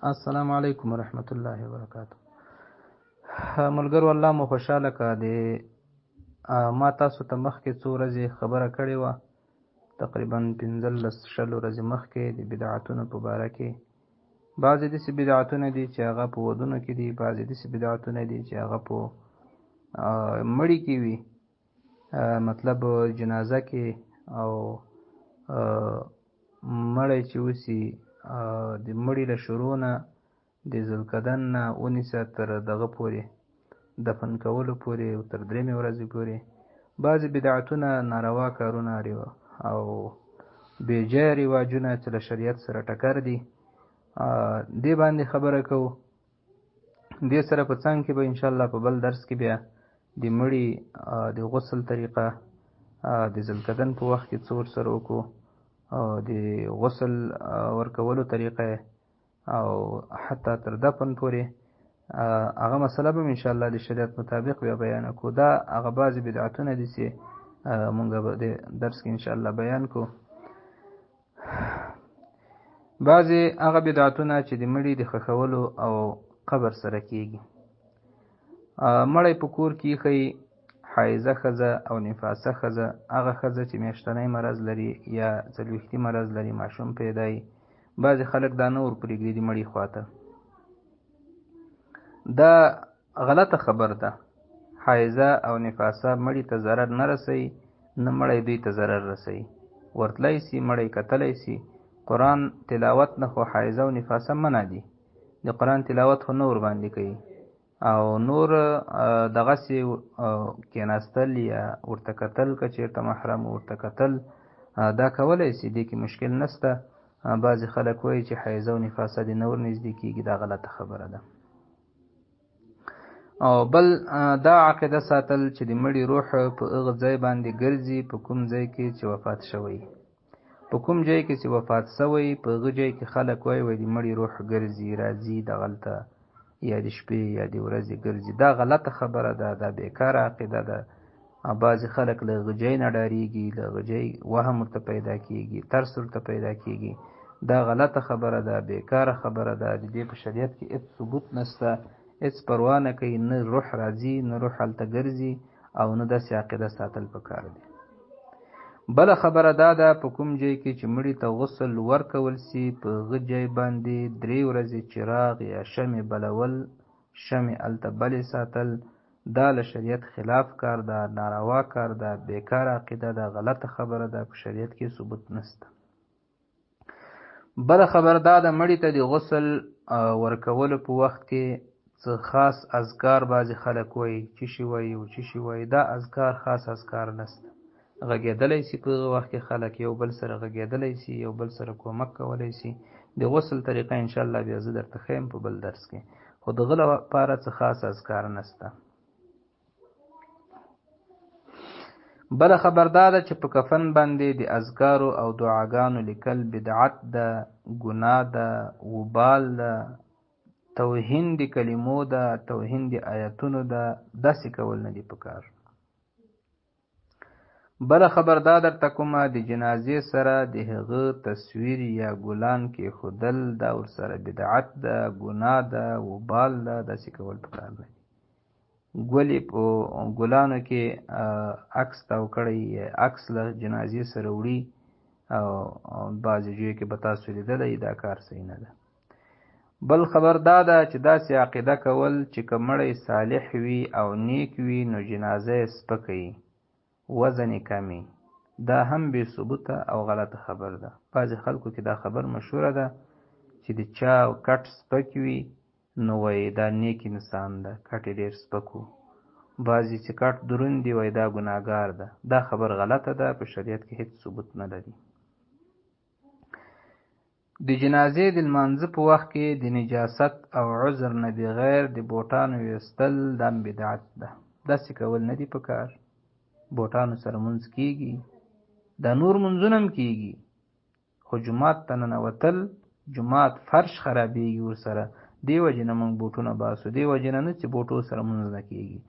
السلام علیکم ورحمت الله وبرکاته. ملګرو الله مو خوشحاله که د ما تاسو ته مخکې څو ورځې خبره کړې وه، تقریبا 15-16 ورځې مخکې د بدعتونو په باره کې. بعضې داسې بدعتونه دي چې هغه په ودونو کې دي، بعضې داسې بدعتونه دي چې هغه په مړي کې وي، مطلب جنازه کې، او مړی چې وسي د مړي له شروع نه د ذوالقدن نه ونیسه تر دغه پورې دفن کولو پورې او تر 3 ورځې پورې بعضې بدعتونه، ناروا کارونه او بېجایه رواجونه چې له شریعت سره ټکر دي، دې باندې خبره کوو. دې سره په څنګ کې به انشاءالله په بل درس کې بیا د مړي د غسل طریقه، د ذوالقدن په وخت کې څه ورسره وکړو، او د غسل ورکولو طریقه او حتی تر دفن پورې هغه مسله به انشاءالله د شریعت مطابق بیا بیان کړو. دا هغه بعضې بدعتونه دي چې مونږ به د درس کې انشاءالله بیان کړو. بعضې هغه بدعتونه چې د مړي د ښخولو او قبر سره کیږي. مړی په کور کې ایښی، حایزه ښځه او نفاسه ښځه، هغه ښځه چې میاشتنی مرض لري یا څلوېښتي مرض لري، ماشوم پیدا یي، بعضې خلک دا نه ورپرېږدي د مړي خواته. دا غلطه خبر ده. حایزه او نفاسه مړي ته ضرر نه رسوي، نه مړی دوی ته ضرر رسوي. ورتلی سي، مړی کتلی سي. قرآن تلاوت نه خو حایزه او نفاسه منع دي، د قرآن تلاوت خو نه ورباندې کوي، او نور دغسې کېناستل یا ورته کتل، که چېرته محرم ورته کتل، دا کولی سي، دې کې مشکل نسته. بعضې خلک وایي چې حایزه او نفاسه دې نه ورنږدې کېږي، دا غلطه خبره ده. او بل دا عقیده ساتل چې د مړي روح په هغه ځای باندې ګرځي په کوم ځای کې چې وفات شوی. په کوم ځای کې چې وفات شوی، په هغه ځای کې خلک وایي د مړي روح ګرځي، راځي دغلته، یا د شپې یا د ورځې ګرځي. دا غلطه خبره ده، دا بیکاره عقیده ده. بعضې خلک له هغه ځای نه ډارېږي، له هغه ځای وهم ورته پیدا کېږي، ترس ورته پیدا کېږي. دا غلطه خبره ده، بیکاره خبره ده. د دې په شریعت کې هېڅ ثبوت نشته، هېڅ پروا نه کوي، نه روح راځي نه روح هلته ګرځي، او نه داسې عقیده ساتل پکار دي. بله خبره دا ده، په کوم ځای کې چې مړي ته غسل ورکول سي، په هغه ځای باندې 3 ورځې چراغ یا شمع بلول، شمع هلته بلې ساتل، دا له شریعت خلاف کار ده، ناروا کار ده، بیکاره عقیده ده، غلطه خبره ده، په شریعت کې ثبوت نشته. بله خبره دا ده، مړي ته د غسل ورکولو په وخت کې څه خاص اذکار بعضې خلک وایي، چې شي وایي او چې شي وایي. دا اذکار خاص اذکار نشته. غږېدلی سي په هغه وخت کې خلک یو بل سره غږېدلی سي، یو بل سره کومک کولی سي. د غسل طریقه انشاءالله بیا زه درته ښیم په بل درس کې، خو د هغه لپاره څه خاص اذکار نشته. بله خبر دا ده چې په کفن باندې د اذکارو او دعاګانو لیکل بدعت ده، ګناه ده، وبال ده، توهین د کلمو ده، توهین د آیتونو ده. داسې کول نه دي پکار. بله خبر دا درته کومه، د جنازې سره د هغه تصویر یا ګلان کېښودل، دا ورسره بدعت ده، ګناه ده، وبال ده. داسې کول پکار نه دي. ګلې په ګلانو کې عکس تاو کړی، عکس له جنازې سره وړي، او بعضې ځایو کې به تاسو لیدلی، دا کار صحیح نه ده. بل خبر دا ده چې داسې عقیده کول چې که مړی صالح وي او نیک وي نو جنازه یې سپکه وي، وزن یې کم وي. دا هم بې ثبوته او غلطه خبر ده. بعضې خلکو کې دا خبر مشهوره ده چې د چا کټ سپک وي نو وایي دا نیک انسان ده، کټ یې ډېر سپک و. بعضې چې کټ دروند دي وایي دا ګناهګار ده. دا خبر غلطه ده، په شریعت کې هېڅ ثبوت نه لري. د جنازې د لمانځه په وخت کې د نجاست او عذر نه بغیر د بوټانو ویستل دا بدعت ده. داسې کول نه دي پکار. بوټانو سره مونځ کېږي، دا نور مونځونه هم کېږي، خو جومات ته ننوتل، جومات فرش خرابېږي ورسره. دې وجې نه مونږ بوټونه باسو، دې وجې نه چې بوټو سره مونځ نه کېږي.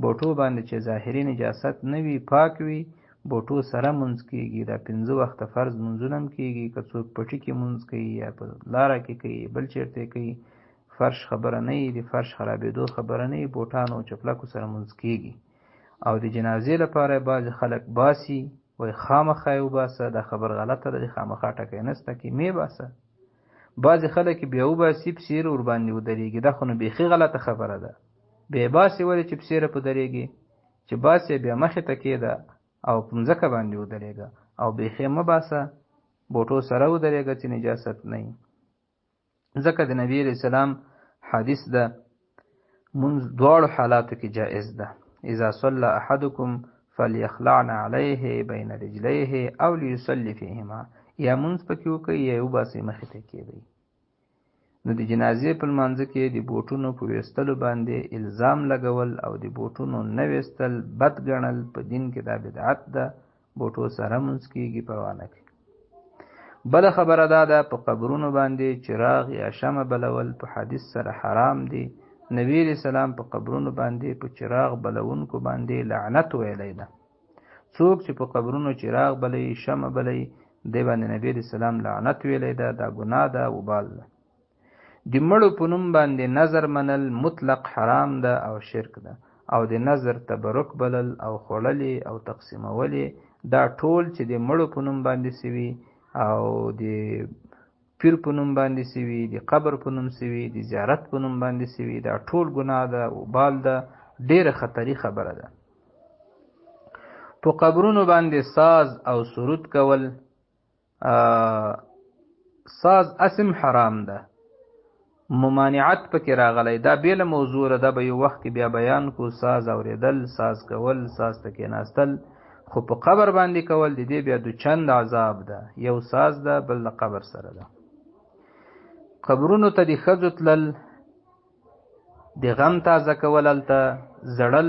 بوټو باندې چې ظاهري نجاست نه وي، پاک وي، بوټو سره مونځ کیږي. دا 5 وخته فرض مونځونه هم کیږي. که څوک پټي کې مونځ کوي یا په لاره کې کوي بل چیرته کوي، فرش خبره نه وي، د فرش خرابېدو خبره نه وي، بوټانو او چپلکو سره مونځ کیږي. او د جنازې لپاره بعضې خلک باسي، وایي خامخا یې وباسه. دا خبر غلطه ده، خامخا ټکی نسته کې مې باسه. بعضې خلک بیا وباسي پسې ورباندې ودرېږي. دا خو نو بیخي غلطه خبره ده. بیا یې باسې ولې چې پسې په درېږي، چې باسې بیا مخې ته کېده او په مځکه باندې ودرېږه، او بیخي مه باسه، بوټو سره ودرېږه چې نجاست نه وي. ځکه د نبي علیه السلام حدیث ده مونځ دواړو حالاتو کې جائز ده. اذا صلى احدكم فليخلعن عليه بين رجليه او ليصلي فيهما. یا مونځ پکې وکړئ یا وباسئ مخې ته کېږئ. نو د جنازې په لمانځه کې د بوټونو په ویستلو باندې الزام لګول او د بوټونو نه ویستل بد ګڼل په دین کې دا بدعت ده. بوټو سره مونځ کېږي، پروا نه کوي. بله خبره دا ده په قبرونو باندې چراغ یا شمع بلول په حدیث سره حرام دي. نبی علیہ السلام په قبرونو باندې په چراغ بلونکو باندې لعنت ویلی ده. څوک چې په قبرونو چراغ بلوي، شمع بلوي، دی باندې نبی علیہ السلام لعنت ویلی ده. دا ګناه ده، وبال ده. د مړو په نوم باندې نظر منل مطلق حرام ده او شرک ده. او د نظر تبرک بلل او خوړلې او تقسیمولې دا ټول چې د مړو په نوم باندې سوي او د پیر په نوم باندې سوي، د قبر په نوم سوي، د زیارت په نوم باندې سوي، دا ټول ګناه ده، وبال ده، ډیره خطري خبره ده. په قبرونو باندې ساز او سرود کول، ساز اسم حرام ده، ممانعت پکې راغلی. دا بیله موضوع ده، دا به یو وخت بیا بیان کو. ساز اوریدل، ساز کول، ساز ته کېناستل، خو په قبر باندې کول د دې بیا دو چند عذاب ده. یو ساز ده، بل د قبر سره ده. قبرونو ته د ښځو تلل، د غم تازه کول، هلته زړل،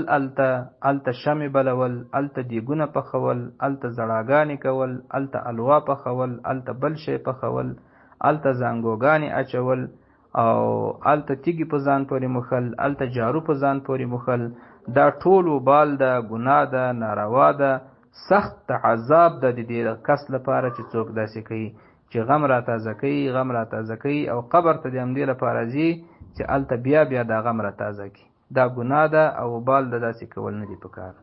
هلته شمې بلول، هلته دیګونه پخول، هلته زړاګانې کول، هلته الوا پخول، هلته بل شی پخول، هلته زانګوګانې اچول، او هلته تیږې په ځان پورې مښل، هلته جارو په ځان پورې مښل. دا ټول وبال ده، ګناه ده، ناروا ده، سخت عذاب ده د دې کس لپاره چې څوک داسې کوي، چې غم را تازه کوي، غم را تازه کوي، او قبر ته د همدې لپاره ځي چې هلته بیا دا غم را تازه کړي. دا ګناه ده او وبال ده، داسې کول نه دي پکار.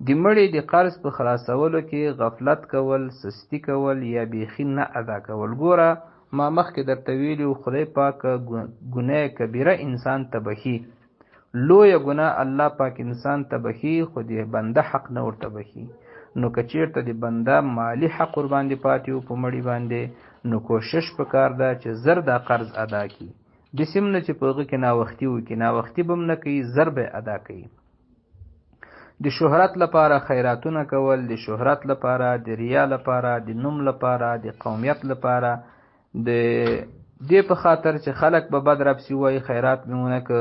د مړي د قرض په خلاصولو کې غفلت کول، سستی کول یا بیخي نه ادا کول. ګوره ما مخکې درته ویلي و، خدای پاک ګناه کبیره انسان ته بخي، لویه ګناه الله پاک انسان ته بخي، خو د بنده حق نه ورته بخي. نو که چېرته د بنده مالی حق ورباندې پاتې و په مړي باندې، نو کوشش پکار ده چې زر دا قرض ادا کړي. داسې هم نه چې په هغه کې ناوختي وکړي، ناوختي به هم نه کوي، زر به ادا کوي. د شهرت لپاره خیراتونه کول، د شهرت لپاره، د ریا لپاره، د نوم لپاره، د قومیت لپاره، د دې په خاطر چې خلک به بد رپسي وایي خیرات مې ونه که،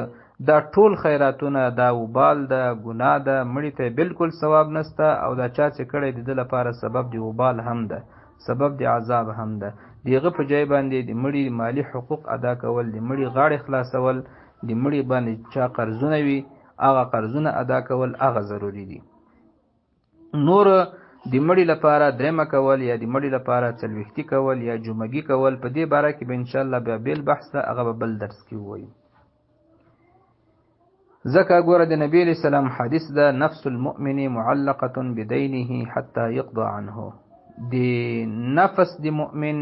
دا ټول خیراتونه دا وبال ده، ګناه ده، مړي ته بالکل ثواب نسته. او دا چا چې کړی د ده لپاره سبب د وبال هم ده، سبب د عذاب هم ده. د هغه په ځای باندې د مړي مالی حقوق ادا کول، د مړي غاړې خلاصول، د مړي باندې چا قرضونه وي هغه قرضونه ادا کول، هغه ضروري دي. نور د مړي لپاره درېمه کول یا د مړي لپاره څلوېښتي کول یا جمعګي کول، په دې باره کې به انشاءالله بیا بیل بحث ده، هغه به بل درس کې ووایو. ځکه ګوره د نبي علیه السلام حدیث ده، نفس المؤمن معلقة بدینه حتی یقضى عنه. د نفس د مؤمن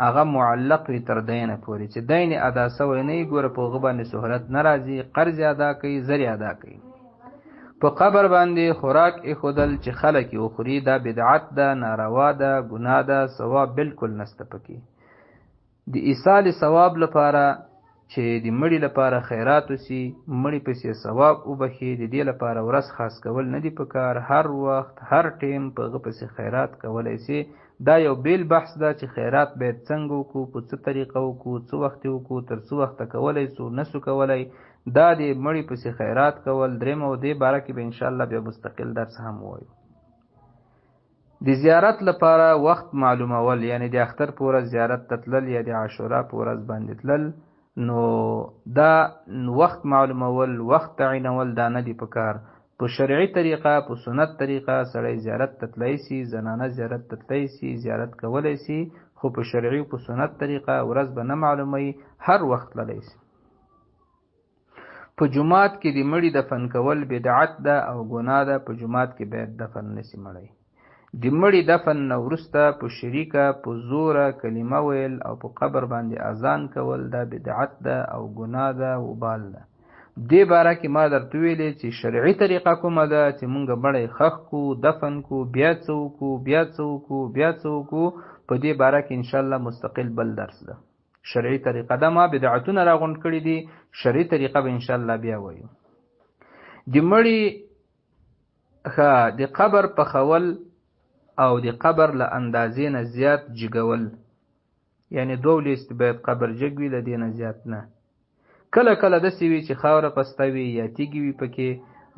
هغه معلق وي تر دینه پورې، چې دین ادا سوی نه وي، ګوره په هغه باندې سهولت نه راځي، قرض ادا کوي، زر ادا کوي. په قبر باندې خوراک ایښودل چې خلک یې وخوري، دا بدعت ده، ناروا ده، ګناه ده، ثواب بالکل نسته پکې. د ایصال ثواب لپاره چې د مړي لپاره خیرات وسي، مړي پسې ثواب وبخي، د دې لپاره ورځ خاص کول نه دي پکار، هر وخت هر ټیم په هغه پسې خیرات کولی سي. دا یو بیل بحث ده چې خیرات باید څنګه وکړو، په څه طریقه وکړو، څه وخت وکړو، تر څه وخته کولی سو، نسو کولی. دا د مړي پسې خیرات کول درېمه، او دې باره کې به انشاءالله بیا مستقل درس هم ووایو. د زیارت لپاره وخت معلومول، یعنی د اختر په ورځ زیارت ته تلل یا د عاشورا په ورځ باندې تلل، نو دا وخت معلومول، وخت تعینول دا نه دي پکار. په په شرعي طریقه په سنت طریقه سړی زیارت ته تللی سي، زنانه زیارت ته تللی سي، زیارت کولی سي، خو په شرعي په سنت طریقه ورځ به نه معلوموي، هر وخت تللی سي. په جومات کې د مړي دفن کول بدعت ده او ګناه ده. په جومات کې باید دفن نسي مړی. د مړي دفن نه وروسته په شریکه په زوره کلمه ویل او په قبر باندې اذان کول دا بدعت ده او ګناه ده او وبال ده. دې باره کې ما درته ویلې چې شرعي طریقه کومه ده چې مونږ مړی ښخ کړو، دفن کړو، بیا څه وکړو، بیا څه وکړو، بیا څه وکړو، په دې باره کې انشاءالله مستقل بل درس ده. شرعي طریقه ده، ما بدعتونه راغونډ کړي دي، شرعي طریقه به انشاءالله بیا وایو. د مړي د قبر پخول او د قبر له اندازې نه زیات جګول، یعنی 2 لیست باید قبر جګ وي، له دې نه زیات نه. کله کله داسې وي چې خاوره پسته وي یا تیږې وي پکې،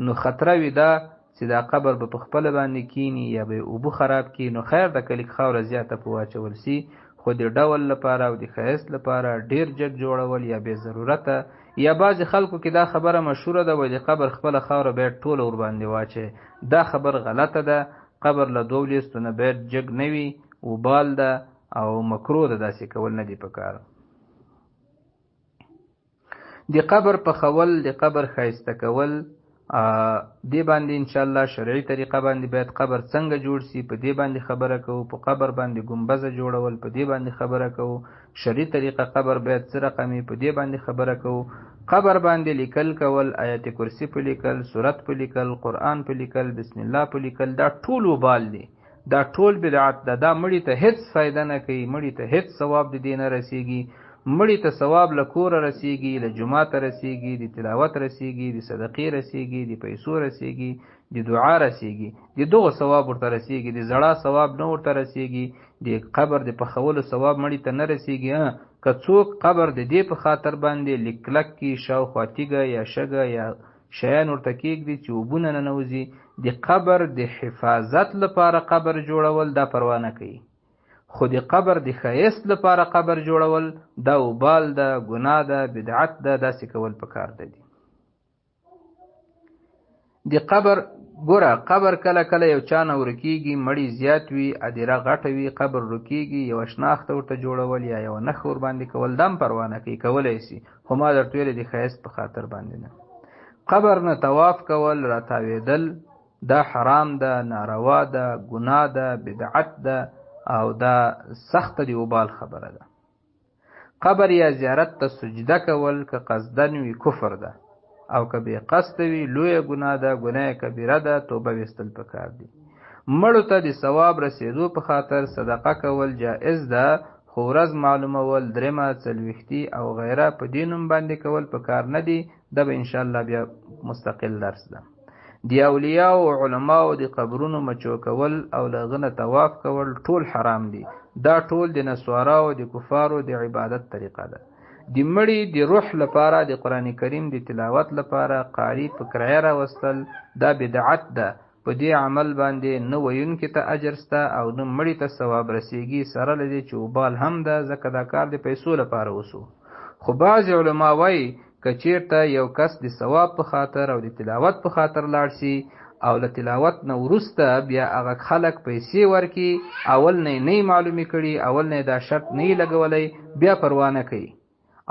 نو خطره وي دا چې دا قبر به په خپله باندې کینی یا به اوبه خراب کړي، نو خیر ده که لږ خاوره زیاته په واچول سي، خو د ډول لپاره او د ښایست لپاره ډیر جګ جوړول یا بې ضرورته. یا بعضې خلکو کې دا خبره مشهوره ده وایي د قبر خپله خاوره باید ټوله ورباندې واچوي. دا خبر غلطه ده. قبر له 2 لیستو نه باید جګ نه وي، وبال ده او مکروه ده، داسې کول نه دي پکار. د قبر پخول، د قبر ښایسته کول، دې باندې انشاءالله شرعي طریقه باندې باید قبر څنګه جوړ سي په دې باندې خبره کوو. په قبر باندې ګنبزه جوړول په دې باندې خبره کوو. شرعي طریقه قبر باید څه رقمي په دې باندې خبره کوو. قبر باندې لیکل کول، آیت کرسی په لیکل، سورت په لیکل، قرآن په لیکل، بسم الله په لیکل، دا ټول وبال دي، دا ټول بدعت ده. دا مړي ته هیڅ فایده نه کوي، مړي ته هیڅ ثواب د دې نه رسیږي. مړي ته ثواب له کوره رسیږي، له جومات رسیږي، د تلاوت رسیږي، د صدقې رسیږي، د پیسو رسیږي، د دعا رسیږي، د دغه ثواب ورته رسیږي. د زړه ثواب نه ورته رسیږي، د قبر د پخولو ثواب مړي ته نه رسیږي. که څوک قبر د دې په خاطر باندې لیکلک کې شاوخوا تیږه یا شګه یا شیان ورته کېږدي چې اوبونه ننوځي، د قبر د حفاظت لپاره قبر جوړول دا پروا نه کوي، خو د قبر د ښایست لپاره قبر جوړول دا وبال ده، ګناه ده، بدعت ده، داسې کول پکار ده دي. د قبر ګوره، قبر کله کله یو چا نه ورکېږي، مړي زیات وي، ادیره غټه وي، قبر ورکېږي، یوه شناخته ورته جوړول یا یوه نښه ورباندې کول دا هم پروا نه کوي، کولی سي، خو ما درته ویلې د ښایست په خاطر باندې نه. قبر نه طواف کول، راتاوېدل، دا حرام ده، ناروا ده، ګناه ده، بدعت ده او دا سخته د وبال خبره ده. قبر یا زیارت ته سجده کول که قصدن وي کفر ده، او که بې قصده وي لویه ګناه ده، ګناه کبیره ده، توبه ویستل پکار دي. مړو ته د ثواب رسېدو په خاطر صدقه کول جائز ده، خو ورځ معلومول، درېمه، څلوېښتي او غیره په دې نوم باندې کول پکار نه دي. دا به انشاءالله بیا مستقل درس ده. د اولیاء او علماء د قبرونو مچو کول او له هغه نه طواف کول ټول حرام دي. دا ټول د نسواراو د کفارو د عبادت طریقه ده. د مړي د روح لپاره د قرآن کریم د تلاوت لپاره قاری په کرایه راوستل دا بدعت ده. په دې عمل باندې نه ویونکي ته اجر سته او نه مړي ته ثواب رسیږي، سره له دې چې وبال هم ده، ځکه دا کار د پیسو لپاره وسو. خو بعضې علما وایي که چیرته یو کس د ثواب په خاطر او د تلاوت په خاطر لاړ شي او له تلاوت نه وروسته بیا هغه خلک پیسې ورکړي، اول نه یې معلومې کړي، اول نه دا شرط نه لګولی، بیا پروا نه کوي.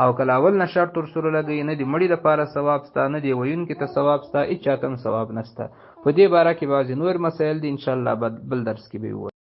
او کله اول نه شرط ورسره لګوي، نه د مړي لپاره ثواب سته، نه د ویونکي ته ثواب سته، هېچ چاته هم ثواب نشته. په دې باره کې بعضې نور مسایل دي، انشاءالله بل درس کې به ووایو.